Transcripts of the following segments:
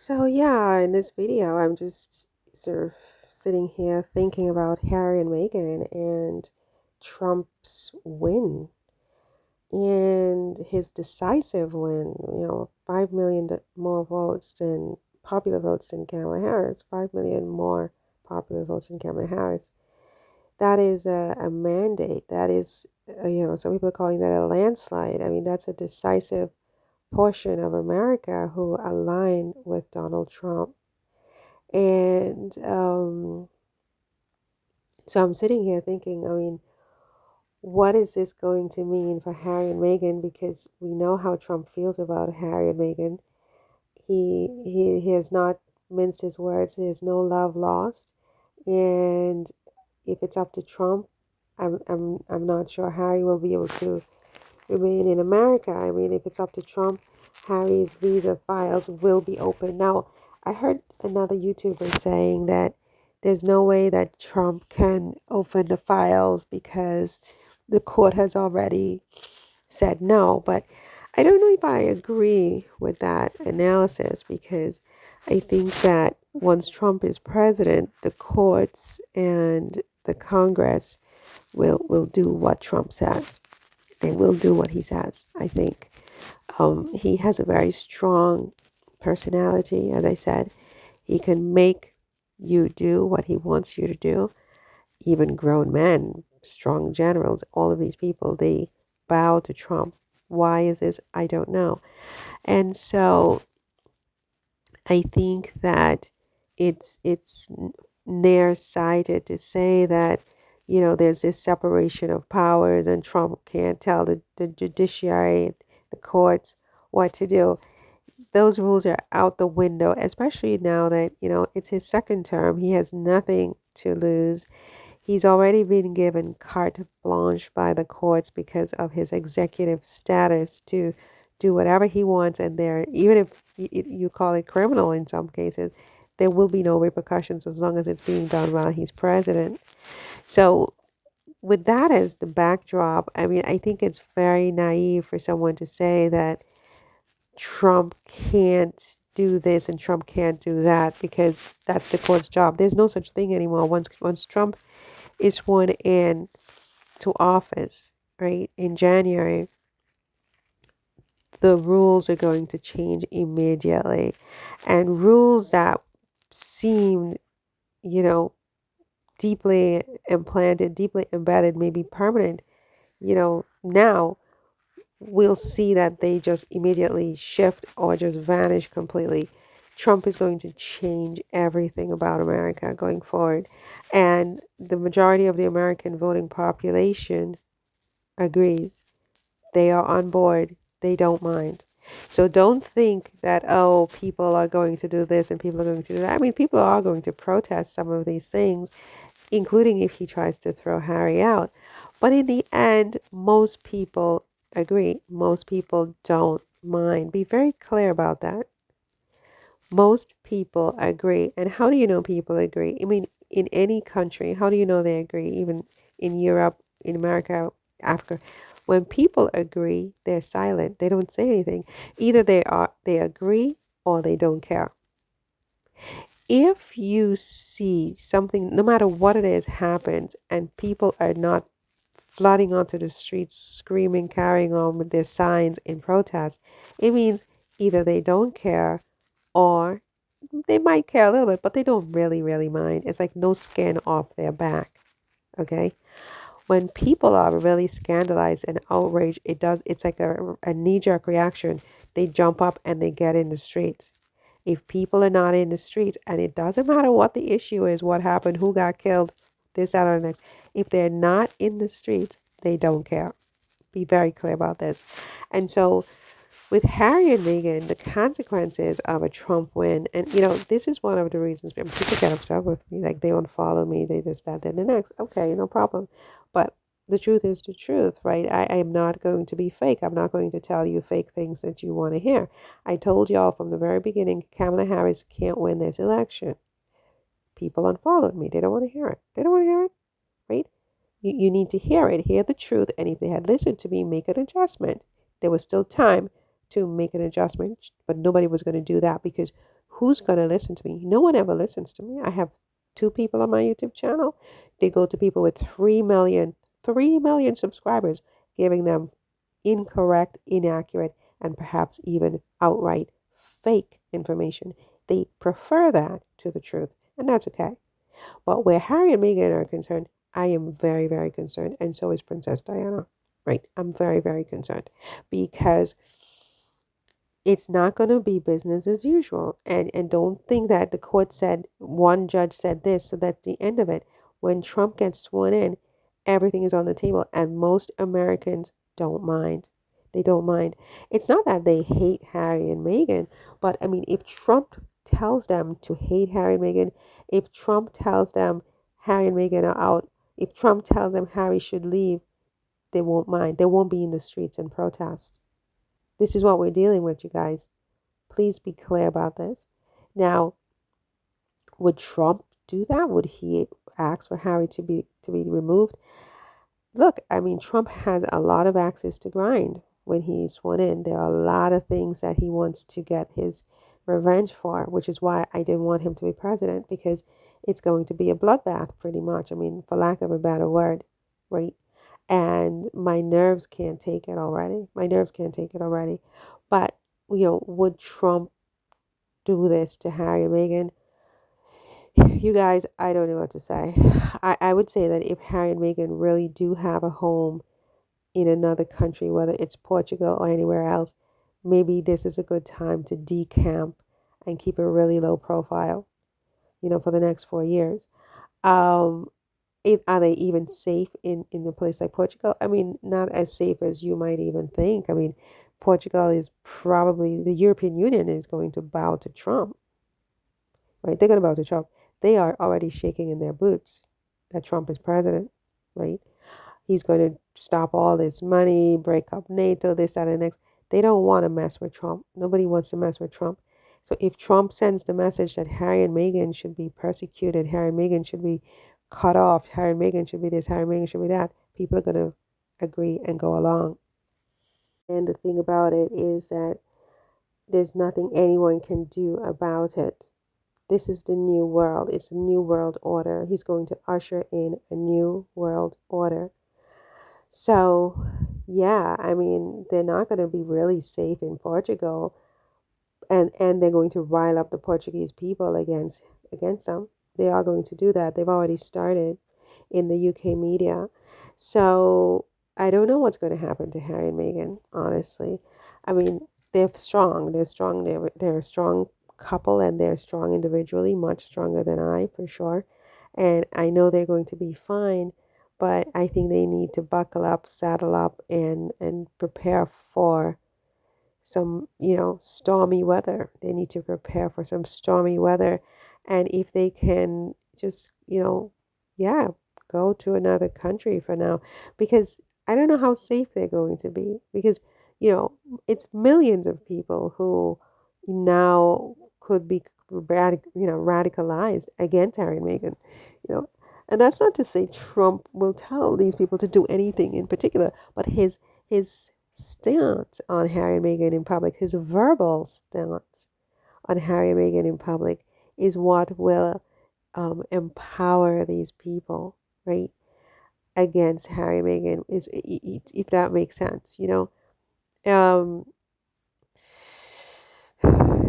So yeah, in this video, I'm just sort of sitting here thinking about Harry and Meghan and Trump's win and his decisive win. 5 million more votes than popular votes than Kamala Harris, 5 million more popular votes than Kamala Harris. That is a mandate. That is, some people are calling that a landslide. I mean, that's a decisive portion of America who align with Donald Trump. And so I'm sitting here thinking, I mean, what is this going to mean for Harry and Meghan? Because we know how Trump feels about Harry and Meghan. He has not minced his words. There's no love lost. And if it's up to Trump, I'm not sure Harry will be able to remain in America. I mean, if it's up to Trump, Harry's visa files will be open. Now, I heard another YouTuber saying that there's no way that Trump can open the files because the court has already said no. But I don't know if I agree with that analysis because I think that once Trump is president, the courts and the Congress will do what Trump says. They will do what he says, I think. He has a very strong personality, as I said. He can make you do what he wants you to do. Even grown men, strong generals, all of these people, they bow to Trump. Why is this? I don't know. And so I think that it's nearsighted to say that there's this separation of powers and Trump can't tell the judiciary, the courts what to do. Those rules are out the window, especially now that it's his second term. He has nothing to lose. He's already been given carte blanche by the courts because of his executive status to do whatever he wants, and there, even if you call it criminal in some cases, there will be no repercussions as long as it's being done while he's president. So, with that as the backdrop, I mean, I think it's very naive for someone to say that Trump can't do this and Trump can't do that because that's the court's job. There's no such thing anymore. Once Trump is sworn in to office, right, in January, the rules are going to change immediately. And rules that seemed, you know, deeply implanted, deeply embedded, maybe permanent, now we'll see that they just immediately shift or just vanish completely. Trump is going to change everything about America going forward. And the majority of the American voting population agrees. They are on board. They don't mind. So don't think that, oh, people are going to do this and people are going to do that. I mean, people are going to protest some of these things, including if he tries to throw Harry out. But in the end, most people agree. Most people don't mind. Be very clear about that. Most people agree. And how do you know people agree? I mean, in any country, how do you know they agree? Even in Europe, in America, Africa. When people agree, they're silent. They don't say anything. Either they agree or they don't care. If you see something, no matter what it is, happens and people are not flooding onto the streets, screaming, carrying on with their signs in protest, it means either they don't care or they might care a little bit, but they don't really, really mind. It's like no skin off their back. Okay? When people are really scandalized and outraged, it's like a knee-jerk reaction. They jump up and they get in the streets. If people are not in the streets, and it doesn't matter what the issue is, what happened, who got killed, this, that, or the next, if they're not in the streets, they don't care. Be very clear about this. And so with Harry and Meghan, the consequences of a Trump win, and this is one of the reasons people get upset with me, like they won't follow me, they this, that, then the next. Okay, no problem. But the truth is the truth, right? I am not going to be fake. I'm not going to tell you fake things that you want to hear. I told y'all from the very beginning, Kamala Harris can't win this election. People unfollowed me. They don't want to hear it. They don't want to hear it, right? You need to hear it, hear the truth, and if they had listened to me, make an adjustment. There was still time to make an adjustment, but nobody was going to do that because who's going to listen to me? No one ever listens to me. I have 2 people on my YouTube channel. They go to people with 3 million subscribers, giving them incorrect, inaccurate, and perhaps even outright fake information. They prefer that to the truth, and that's okay. But where Harry and Meghan are concerned, I am very, very concerned, and so is Princess Diana. Right? I'm very, very concerned because it's not going to be business as usual. And don't think that the court said one judge said this, so that's the end of it. When Trump gets sworn in, everything is on the table, and most Americans don't mind. They don't mind. It's not that they hate Harry and Meghan, but I mean, if Trump tells them to hate Harry and Meghan, if Trump tells them Harry and Meghan are out, if Trump tells them Harry should leave, they won't mind. They won't be in the streets and protest. This is what we're dealing with, you guys. Please be clear about this. Now, would Trump do that? Would he ask for Harry to be removed? Look, I mean, Trump has a lot of axes to grind when he's sworn in. There are a lot of things that he wants to get his revenge for, which is why I didn't want him to be president, because it's going to be a bloodbath pretty much. I mean, for lack of a better word, right? And my nerves can't take it already. My nerves can't take it already. But, would Trump do this to Harry and Meghan? You guys, I don't know what to say. I would say that if Harry and Meghan really do have a home in another country, whether it's Portugal or anywhere else, maybe this is a good time to decamp and keep a really low profile, for the next 4 years. Um, are they even safe in a place like Portugal? I mean, not as safe as you might even think. I mean, Portugal is probably, the European Union is going to bow to Trump, right? They're going to bow to Trump. They are already shaking in their boots that Trump is president, right? He's going to stop all this money, break up NATO, this, that, and the next. They don't want to mess with Trump. Nobody wants to mess with Trump. So if Trump sends the message that Harry and Meghan should be persecuted, Harry and Meghan should be cut off, Harry and Meghan should be this, Harry and Meghan should be that, people are going to agree and go along. And the thing about it is that there's nothing anyone can do about it. This is the new world. It's a new world order. He's going to usher in a new world order. So, yeah, I mean, they're not going to be really safe in Portugal, and they're going to rile up the Portuguese people against them. They are going to do that. They've already started in the UK media. So, I don't know what's going to happen to Harry and Meghan, honestly. I mean, they're strong. They're strong. They're a strong couple, and they're strong individually, much stronger than I, for sure. And I know they're going to be fine, but I think they need to buckle up, saddle up, and prepare for some, stormy weather. They need to prepare for some stormy weather. And if they can just, yeah, go to another country for now, because I don't know how safe they're going to be, because, it's millions of people who now could be radicalized against Harry and Meghan, you know. And that's not to say Trump will tell these people to do anything in particular, but his stance on Harry and Meghan in public, his verbal stance on Harry and Meghan in public, is what will empower these people, right, against Harry and Meghan, is, if that makes sense, Um,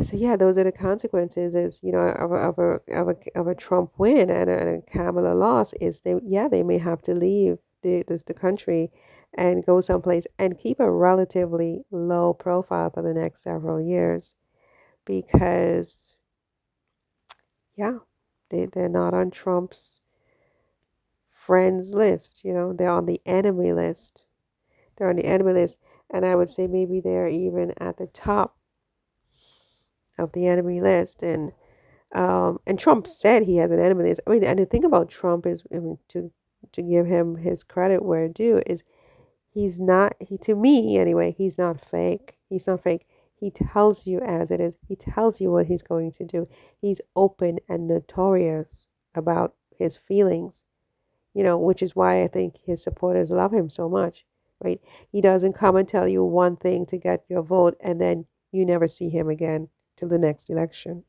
so yeah, those are the consequences, is, of a Trump win and a Kamala loss, is they may have to leave the country and go someplace and keep a relatively low profile for the next several years, because yeah, they're not on Trump's friends list, they're on the enemy list. They're on the enemy list, and I would say maybe they're even at the top of the enemy list. And Trump said he has an enemy list. I mean, and the thing about Trump is, I mean, to give him his credit where due, is to me anyway, he's not fake. He's not fake. He tells you as it is. He tells you what he's going to do. He's open and notorious about his feelings, which is why I think his supporters love him so much, right? He doesn't come and tell you one thing to get your vote, and then you never see him again till the next election.